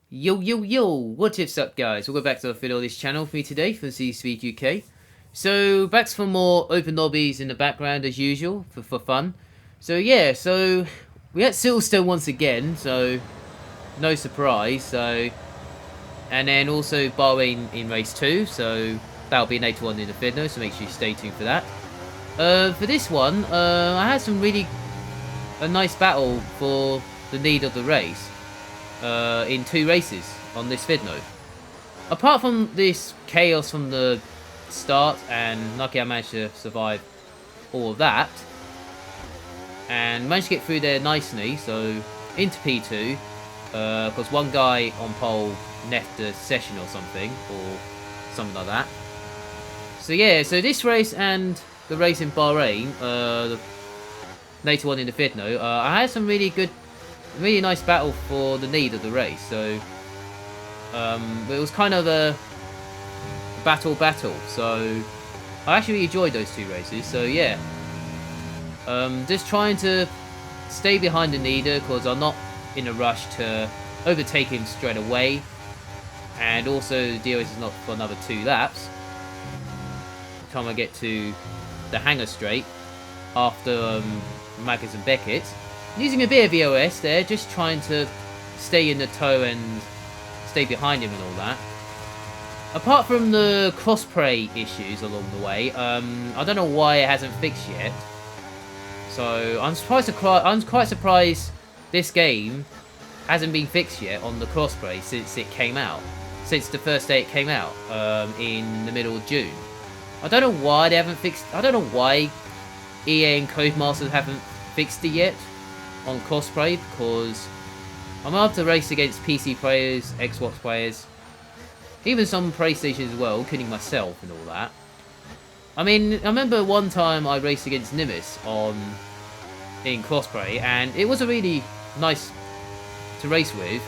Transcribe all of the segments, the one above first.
Yo, yo, yo! What is up, guys? Welcome back to a video on this channel for me today from CcSpeedUk. So, back to some more open lobbies in the background as usual, for fun. So, yeah, we had Silverstone once again, so no surprise. So, and then also Bahrain in race 2, so that'll be later on in the video, so make sure you stay tuned for that. For this one, I had a nice battle for the lead of the race. In 2 races on this vid node. Apart from this chaos from the start, and lucky I managed to survive all of that, and managed to get through there nicely, so into P2, because one guy on pole left the session or something like that. So yeah, so this race and the race in Bahrain, later on in the vid node, I had some really nice battle for the lead of the race. So it was kind of a battle. So I actually really enjoyed those 2 races. So yeah, just trying to stay behind the leader because I'm not in a rush to overtake him straight away, and also the DRS is not for another 2 laps. By the time I get to the hangar straight after Maggers and Beckett. Using a bit of EOS there, just trying to stay in the tow and stay behind him and all that. Apart from the crossplay issues along the way, I don't know why it hasn't fixed yet. So I'm quite surprised this game hasn't been fixed yet on the crossplay since it came out, since the first day it came out in the middle of June. I don't know why they haven't fixed. I don't know why EA and Codemasters haven't fixed it yet on crossplay, because I'm up to race against PC players, Xbox players, even some PlayStation as well, including myself and all that. I mean, I remember one time I raced against Nimbus in crossplay, and it was a really nice to race with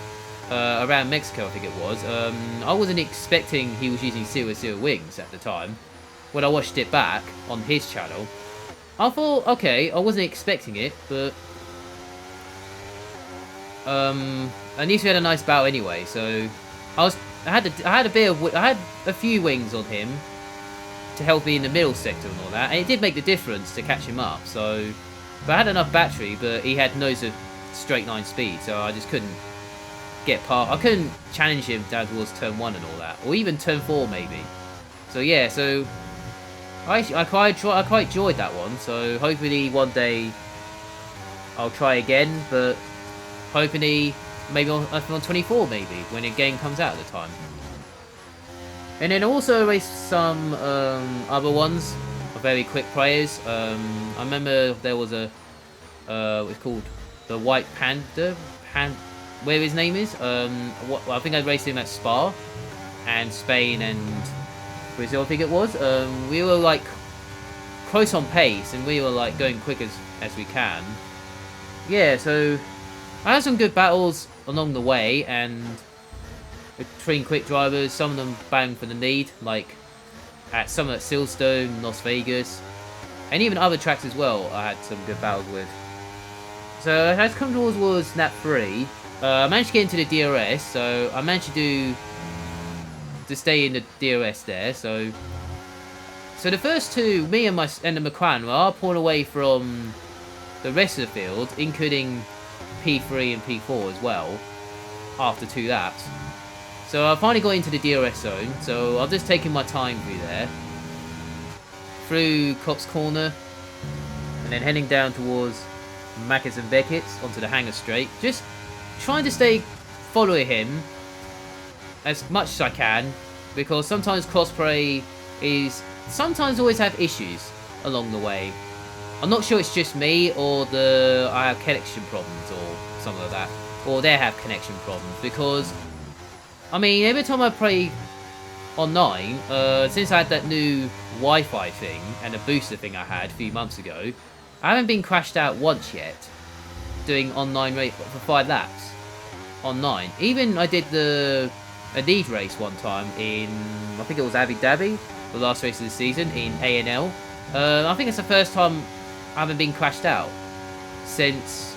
around Mexico, I think it was. I wasn't expecting he was using 0 wings at the time. When I watched it back on his channel, I thought, okay, I wasn't expecting it, but at least we had a nice battle anyway. So I had a few wings on him to help me in the middle sector and all that, and it did make the difference to catch him up. So, but I had enough battery, but he had loads of straight line speed, so I just couldn't get past. I couldn't challenge him down towards turn 1 and all that, or even turn 4 maybe. So yeah, so I quite enjoyed that one. So hopefully one day I'll try again, but hopefully maybe on 24 maybe, when a game comes out at the time. And then also raced some other ones, very quick players. I remember there was it's called the White Panther, where his name is. I think I raced him at Spa and Spain and Brazil, I think it was. We were like close on pace, and we were like going quick as we can. Yeah, so I had some good battles along the way, and between quick drivers, some of them bang for the lead, like at Silverstone, Las Vegas, and even other tracks as well. I had some good battles with. So as come towards lap 3, I managed to get into the DRS, so I managed to stay in the DRS there. So the first 2, me and the McLaren, are pulling away from the rest of the field, including P3 and P4 as well, after 2 laps. So I finally got into the DRS zone, so I'm just taking my time through there, through Cops Corner, and then heading down towards Mackers and Beckett's onto the hangar straight, just trying to following him as much as I can, because sometimes crossplay sometimes always have issues along the way. I'm not sure it's just me, or I have connection problems or something like that, or they have connection problems, because I mean, every time I play online, since I had that new Wi-Fi thing and the booster thing I had a few months ago, I haven't been crashed out once yet doing online race for 5 laps online. Even I did a lead race one time in, I think it was Abu Dhabi, the last race of the season in ANL. I think it's the first time I haven't been crashed out since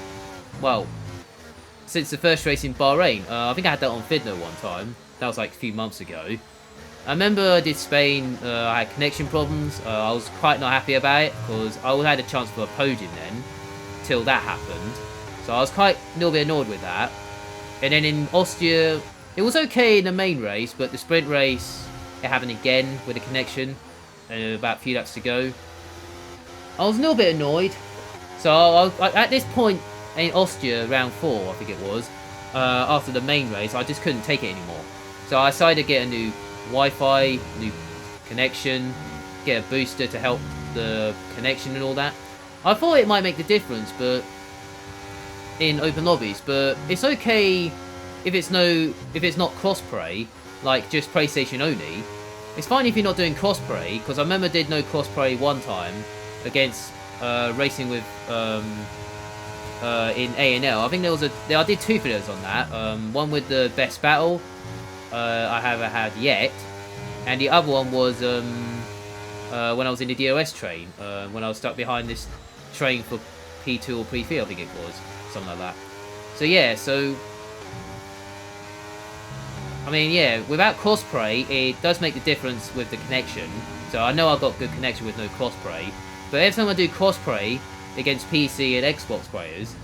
since the first race in Bahrain. I think I had that on Fidno one time. That was like a few months ago. I remember I did Spain, I had connection problems. I was quite not happy about it because I had a chance for a podium then, till that happened. So I was quite a little bit annoyed with that. And then in Austria, it was okay in the main race, but the sprint race, it happened again with a connection, about a few laps to go. I was a little bit annoyed. So at this point in Austria, round 4, I think it was, after the main race, I just couldn't take it anymore. So I decided to get a new Wi-Fi, new connection, get a booster to help the connection and all that. I thought it might make the difference, but in open lobbies, but it's okay if it's not crossplay, like just PlayStation only. It's fine if you're not doing crossplay, because I remember I did no crossplay one time against racing with in A&L. I think I did 2 videos on that. One with the best battle I haven't had yet, and the other one was when I was in the DOS train, when I was stuck behind this train for P2 or P3, I think it was, something like that. So yeah, I mean, yeah, without crossplay, it does make the difference with the connection. So I know I've got good connection with no crossplay, but every time I do crossplay against PC and Xbox players,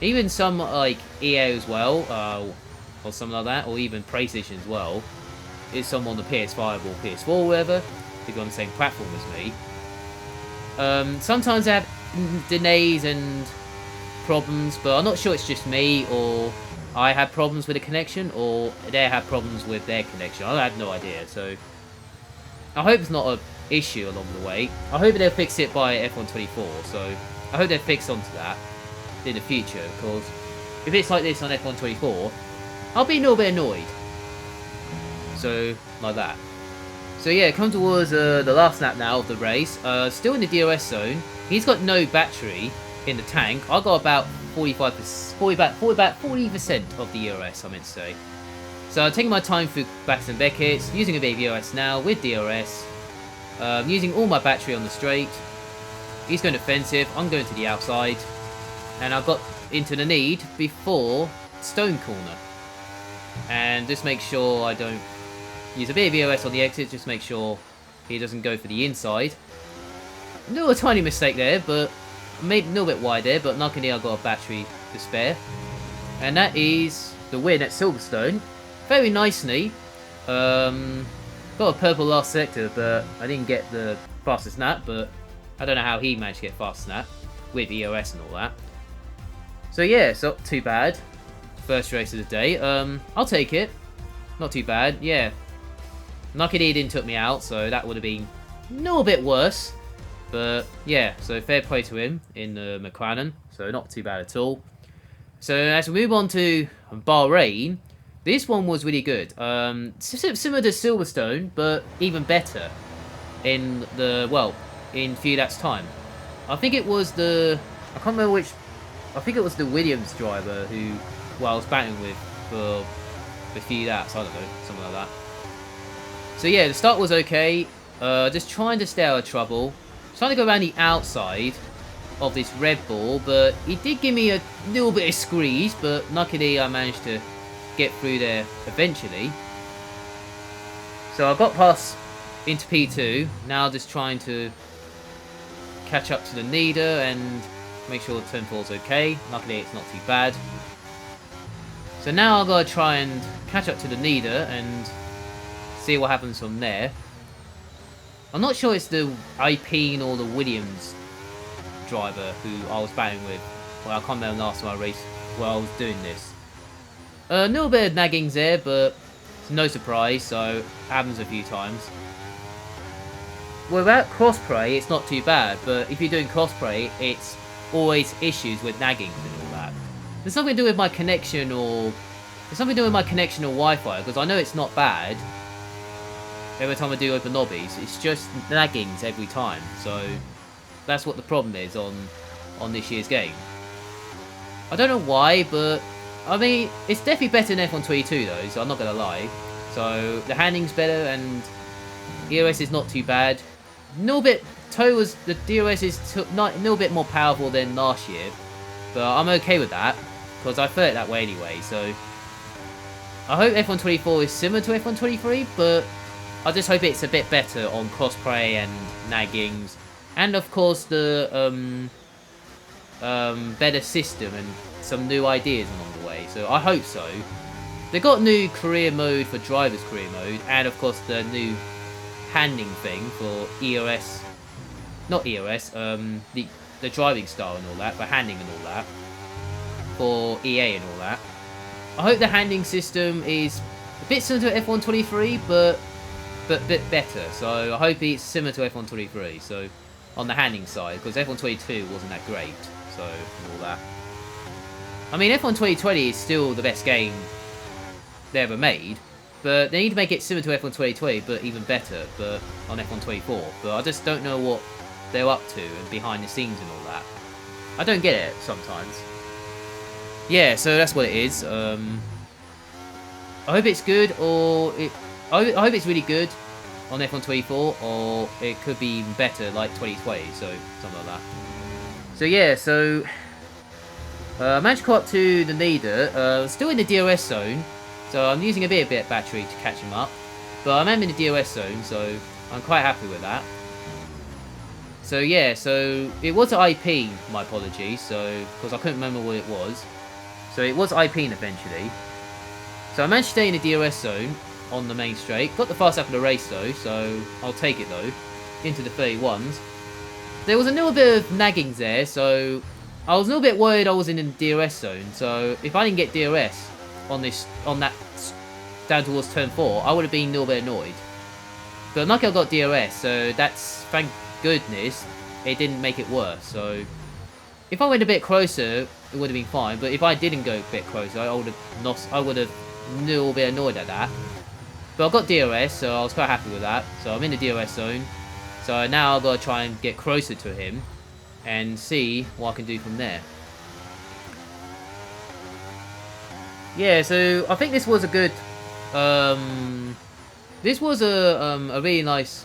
even some like EA as well, or something like that, or even PlayStation as well, is someone on the PS5 or PS4 or whatever, if you're on the same platform as me. Sometimes I have delays and problems, but I'm not sure it's just me, or I have problems with the connection, or they have problems with their connection. I have no idea, so I hope it's not an issue along the way. I hope they'll fix it by F124, so I hope they'll fix onto that in the future, because if it's like this on F124, I'll be a little bit annoyed. So, like that. So yeah, come towards the last lap now of the race. Still in the DRS zone. He's got no battery in the tank. I got about 40% of the DRS, I meant to say. So I'm taking my time through Backs and Beckett's, using a bit of DRS now with DRS. Using all my battery on the straight. He's going defensive, I'm going to the outside. And I got into the lead before Stone Corner. And just make sure I don't use a bit of DRS on the exit, just make sure he doesn't go for the inside. A little tiny mistake there, but made a little bit wide there, but luckily I got a battery to spare. And that is the win at Silverstone. Very nicely. Got a purple last sector, but I didn't get the fastest lap, but I don't know how he managed to get fast lap with EOS and all that. So yeah, it's not too bad. First race of the day. I'll take it. Not too bad, yeah. Luckily he didn't took me out, so that would have been a little bit worse. But yeah, so fair play to him in the McLaren, so not too bad at all. So as we move on to Bahrain, this one was really good. Similar to Silverstone, but even better in the, well, in a few laps time. I think it was the, I can't remember which, I think it was the Williams driver who, well, I was battling with for a few laps, I don't know, something like that. So yeah, the start was okay, just trying to stay out of trouble. Trying to go around the outside of this Red Bull, but he did give me a little bit of squeeze, but luckily I managed to get through there eventually. So I got past into P2, now just trying to catch up to the leader and make sure turn 4's okay. Luckily it's not too bad. So now I've got to try and catch up to the leader and see what happens from there. I'm not sure it's the Alpine or the Williams driver who I was battling with. Well, I can't remember last time I raced while I was doing this. A little bit of naggings there, but it's no surprise, so it happens a few times. Without crossplay, it's not too bad, but if you're doing crossplay, it's always issues with naggings and all that. There's something to do with my connection or... There's something to do with my connection or Wi-Fi, because I know it's not bad. Every time I do open lobbies, it's just naggings every time. So that's what the problem is on this year's game. I don't know why, but I mean, it's definitely better than F122 though, so I'm not going to lie. So the handling's better and EOS is not too bad. The DOS is a little bit more powerful than last year, but I'm okay with that because I felt it that way anyway. So I hope F124 is similar to F123, but I just hope it's a bit better on crossplay and naggings, and of course the better system and some new ideas along the way. So I hope so. They got new career mode for drivers career mode, and of course the new handling thing for EOS, not EOS, the driving style and all that, but handling and all that for EA and all that. I hope the handling system is a bit similar to F123, but a bit better. So I hope it's similar to F123. So on the handling side, because F122 wasn't that great. So all that. I mean, F1 2020 is still the best game they ever made, but they need to make it similar to F1 2020, but even better, but on F1 24. But I just don't know what they're up to and behind the scenes and all that. I don't get it sometimes. Yeah, so that's what it is. I hope it's good, or I hope it's really good on F1 24, or it could be even better like 2020, so something like that. So yeah, so I managed to go up to the leader, still in the DRS zone, so I'm using a bit of battery to catch him up, but I am in the DRS zone, so I'm quite happy with that. So yeah, so it was IP, my apologies, so because I couldn't remember what it was. So it was IPing eventually. So I managed to stay in the DRS zone on the main straight. Got the fast lap of the race though, so I'll take it though. Into the 31s. There was a little bit of naggings there, so I was a little bit worried I was in the DRS zone. So if I didn't get DRS on that down towards turn 4, I would have been a little bit annoyed. But luckily I got DRS, so that's, thank goodness, it didn't make it worse. So if I went a bit closer, it would have been fine. But if I didn't go a bit closer, I would have a little bit annoyed at that. But I got DRS, so I was quite happy with that. So I'm in the DRS zone. So now I've got to try and get closer to him and see what I can do from there. Yeah, so I think this was a good... this was a really nice...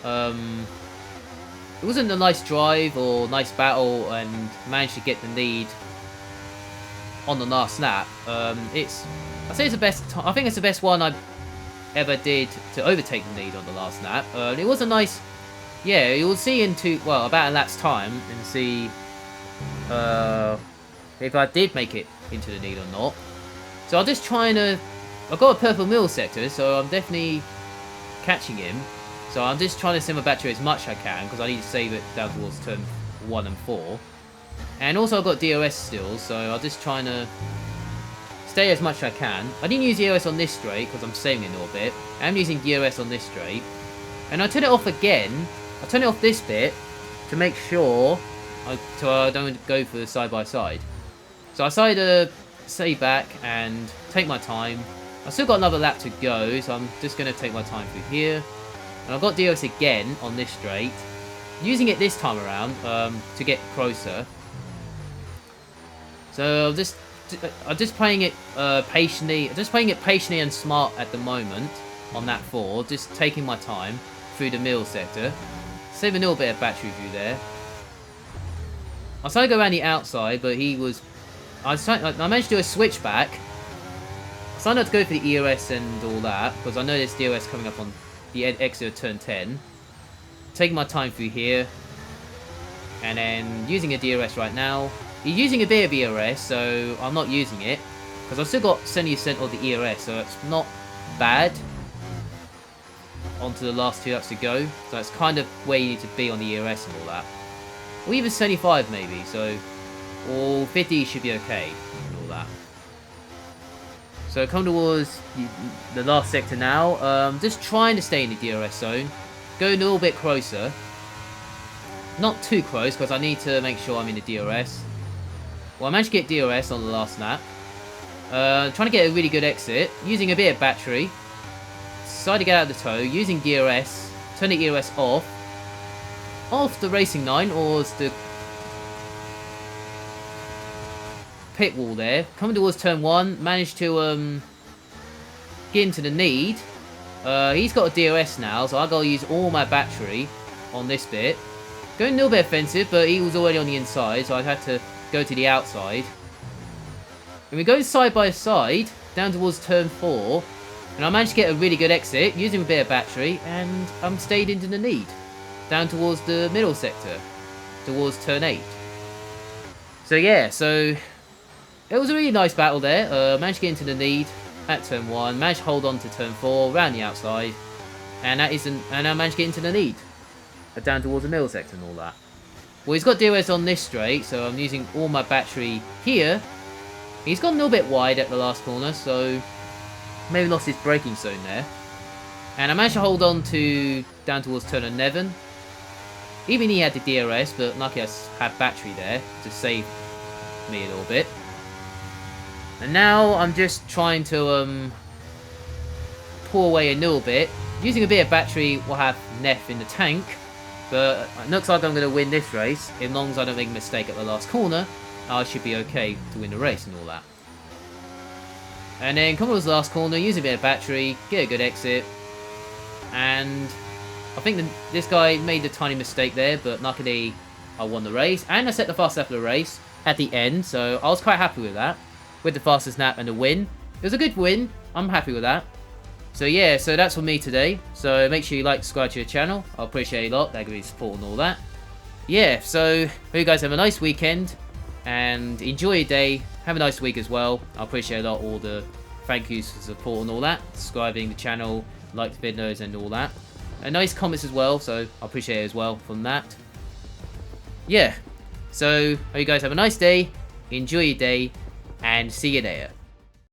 it wasn't a nice drive or nice battle and managed to get the lead on the last lap. I say it's the best. I think it's the best one I ever did to overtake the lead on the last lap. It was a nice. Yeah, you'll see about a lap's time and see if I did make it into the lead or not. So I'm just trying to. I've got a purple middle sector, so I'm definitely catching him. So I'm just trying to save my battery as much as I can, because I need to save it down towards turn 1 and 4. And also I've got DRS still, so I'm just trying to stay as much as I can. I didn't use DRS on this straight, because I'm saving it a little bit. I'm using DRS on this straight. And I turn it off again. I turn it off this bit to make sure so I don't go for the side-by-side. So I decided to stay back and take my time. I've still got another lap to go, so I'm just going to take my time through here. And I've got DRS again on this straight, using it this time around to get closer. So I'm just playing it patiently. Just playing it patiently and smart at the moment on that 4. Just taking my time through the middle sector, saving a little bit of battery through there. I started to go around the outside, but he was. I managed to do a switchback. I started not to go for the EOS and all that because I know there's DRS coming up on the exit of turn 10. Taking my time through here, and then using a DRS right now. He's using a bit of ERS, so I'm not using it because I've still got 70% of the ERS, so it's not bad. Onto the last 2 laps to go, so that's kind of where you need to be on the ERS and all that, or even 75 maybe. So, or 50 should be okay and all that. So come towards the last sector now. Just trying to stay in the DRS zone. Go a little bit closer. Not too close because I need to make sure I'm in the DRS. Well, I managed to get DRS on the last lap. Trying to get a really good exit. Using a bit of battery. Decided to get out of the tow. Using DRS. Turn the ERS off. Off the racing line, or the pit wall there. Coming towards turn 1, managed to get into the lead. He's got a DRS now, so I gotta use all my battery on this bit. Going a little bit offensive, but he was already on the inside, so I had to go to the outside. And we go side by side down towards turn 4. And I managed to get a really good exit using a bit of battery, and I'm stayed into the lead down towards the middle sector towards turn 8. So yeah, so it was a really nice battle there. Managed to get into the lead at turn 1, managed to hold on to turn 4 around the outside, and I managed to get into the lead down towards the middle sector and all that. Well, he's got DRS on this straight, so I'm using all my battery here. He's got a little bit wide at the last corner, so maybe lost his braking zone there. And I managed to hold on to down towards turn 11. Even he had the DRS, but lucky I had battery there to save me a little bit. And now I'm just trying to pull away a little bit. Using a bit of battery, we'll have Neff in the tank. But it looks like I'm going to win this race. As long as I don't make a mistake at the last corner, I should be okay to win the race and all that. And then come towards the last corner, use a bit of battery, get a good exit. And I think this guy made a tiny mistake there, but luckily I won the race. And I set the fastest lap of the race at the end, so I was quite happy with that. With the fastest lap and the win. It was a good win. I'm happy with that. So yeah, so that's for me today. So make sure you like, subscribe to the channel. I appreciate it a lot. That gives me support and all that. Yeah, so hope you guys have a nice weekend. And enjoy your day. Have a nice week as well. I appreciate a lot all the thank yous for support and all that. Subscribing the channel, like the videos and all that. And nice comments as well, so I appreciate it as well from that. Yeah, so hope you guys have a nice day. Enjoy your day. And see you there.